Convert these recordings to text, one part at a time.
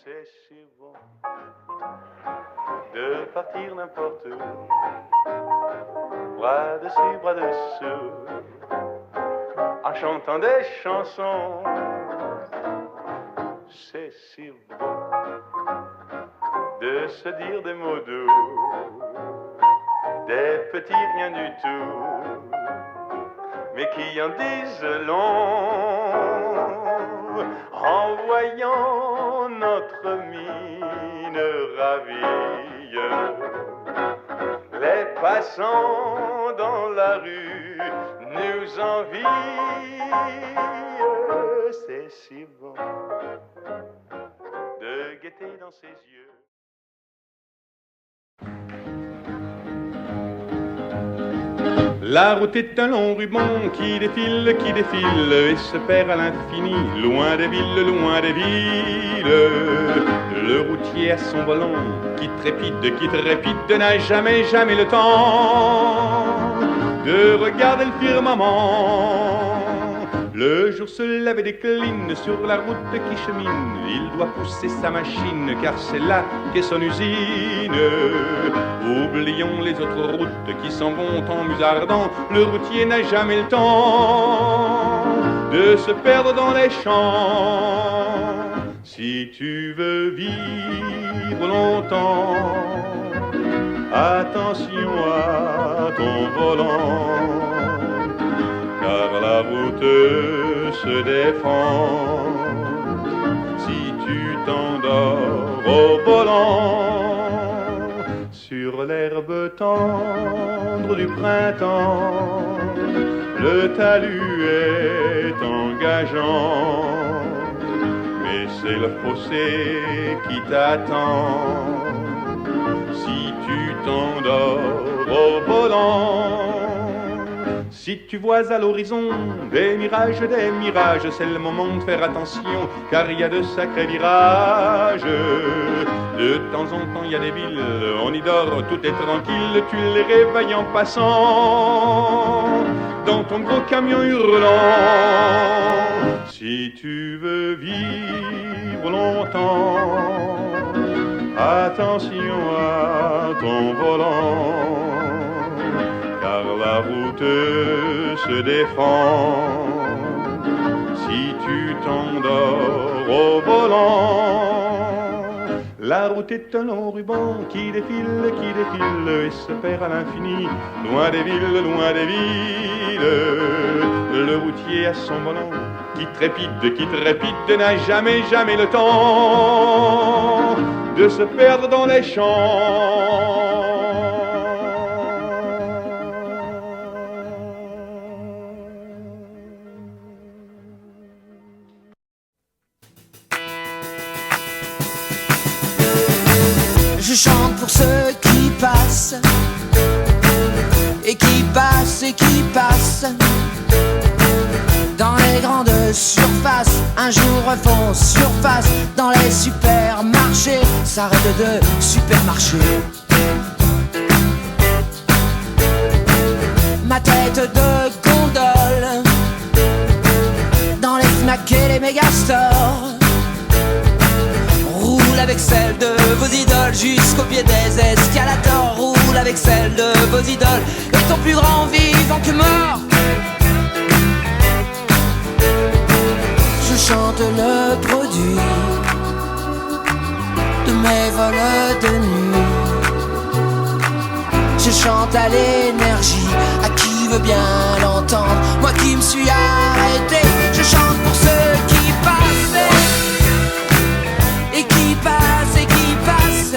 C'est si bon de partir n'importe où, bras dessus, bras dessous, en chantant des chansons. C'est si beau de se dire des mots doux, des petits rien du tout, mais qui en disent long, en voyant notre mine ravie. Les passants dans la rue nous envient. C'est si bon de guetter dans ses yeux. La route est un long ruban qui défile et se perd à l'infini, loin des villes. Le routier à son volant qui trépide, n'a jamais le temps de regarder le firmament. Le jour se lève et décline sur la route qui chemine. Il doit pousser sa machine car c'est là qu'est son usine. Oublions les autres routes qui s'en vont en musardant. Le routier n'a jamais le temps de se perdre dans les champs. Si tu veux vivre longtemps, attention à ton volant, car la route se défend si tu t'endors au volant. Sur l'herbe tendre du printemps, le talus est engageant, mais c'est le fossé qui t'attend si tu t'endors au volant. Si tu vois à l'horizon des mirages, c'est le moment de faire attention, car il y a de sacrés virages. De temps en temps il y a des villes, on y dort, tout est tranquille, tu les réveilles en passant dans ton gros camion hurlant. Si tu veux vivre longtemps, attention à ton volant, car la route se défend si tu t'endors au volant. La route est un long ruban qui défile et se perd à l'infini, loin des villes. Le routier à son volant qui trépide, n'a jamais le temps de se perdre dans les champs. Je chante pour ceux qui passent et qui passent dans les grandes surfaces. Un jour font surface dans les supermarchés, s'arrêtent de supermarché. Ma tête de gondole dans les Fnac et les Megastores roule avec celle de vos idoles jusqu'au pied des escalators. Roule avec celle de vos idoles et ton plus grand vivant que mort. Je chante le produit de mes vols de nuit. Je chante à l'énergie, à qui veut bien l'entendre. Moi qui me suis arrêté, je chante pour ceux qui passent et qui passent,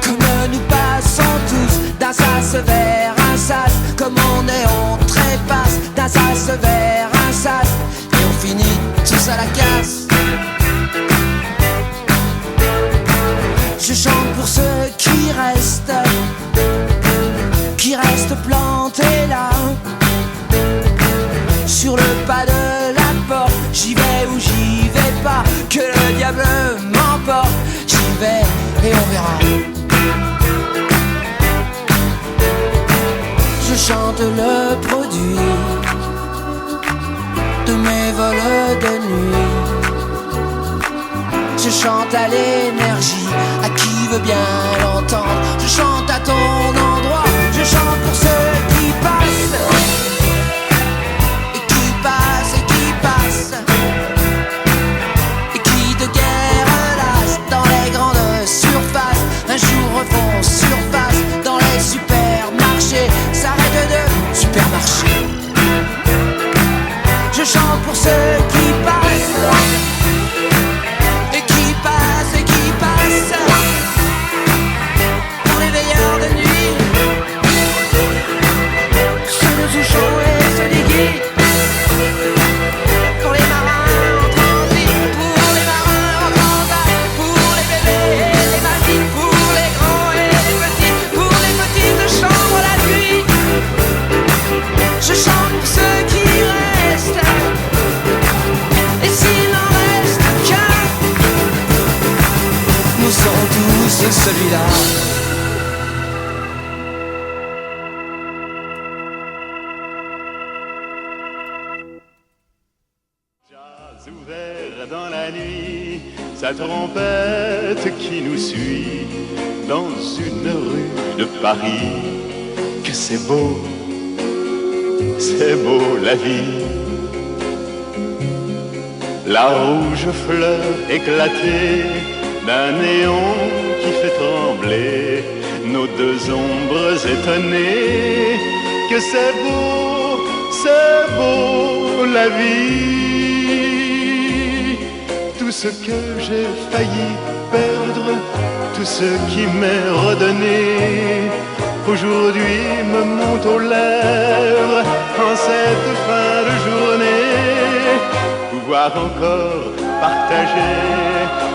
comme nous passons tous d'un sas vers un sas, comme on trépasse d'un sas vers un sas, et on finit tous à la casse. Je chante pour ceux qui restent plantés là, sur le pas de la porte. J'y vais ou j'y vais pas, que le diable m'emporte. J'y vais et on verra. Je chante le produit de mes vols de nuit. Je chante à l'énergie, à qui veut bien l'entendre. Je chante à ton endroit, je chante pour ceux qui passent. Et qui passent, et qui passent. Et qui de guerre lasse dans les grandes surfaces. Un jour refont surface dans les supermarchés. S'arrête de supermarché. Je chante pour ceux qui passent. Et qui passent, et qui passent. Pour les veilleurs de nuit. Ceux de Souchon et ceux des Guy. Pour les marins en transit. Pour les marins en transit. Pour les bébés et les mamans. Pour les grands et les petits. Pour les petites chambres la nuit. Je chante pour ceux qui restent. Et s'il n'en reste qu'un, nous sommes tous celui-là. Jazz ouvert dans la nuit, sa trompette qui nous suit dans une rue de Paris. Que c'est beau la vie. La rouge fleur éclatée d'un néon qui fait trembler nos deux ombres étonnées. Que c'est beau la vie. Tout ce que j'ai failli perdre, tout ce qui m'est redonné, aujourd'hui me monte aux lèvres en cette fin de journée. Pouvoir encore partager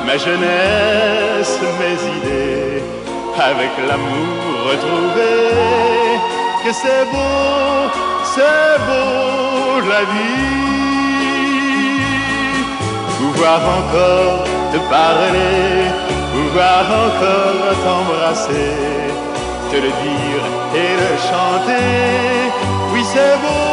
ma jeunesse, mes idées, avec l'amour retrouvé. Que c'est beau la vie. Pouvoir encore te parler, pouvoir encore t'embrasser, te le dire et le chanter. Oui, c'est beau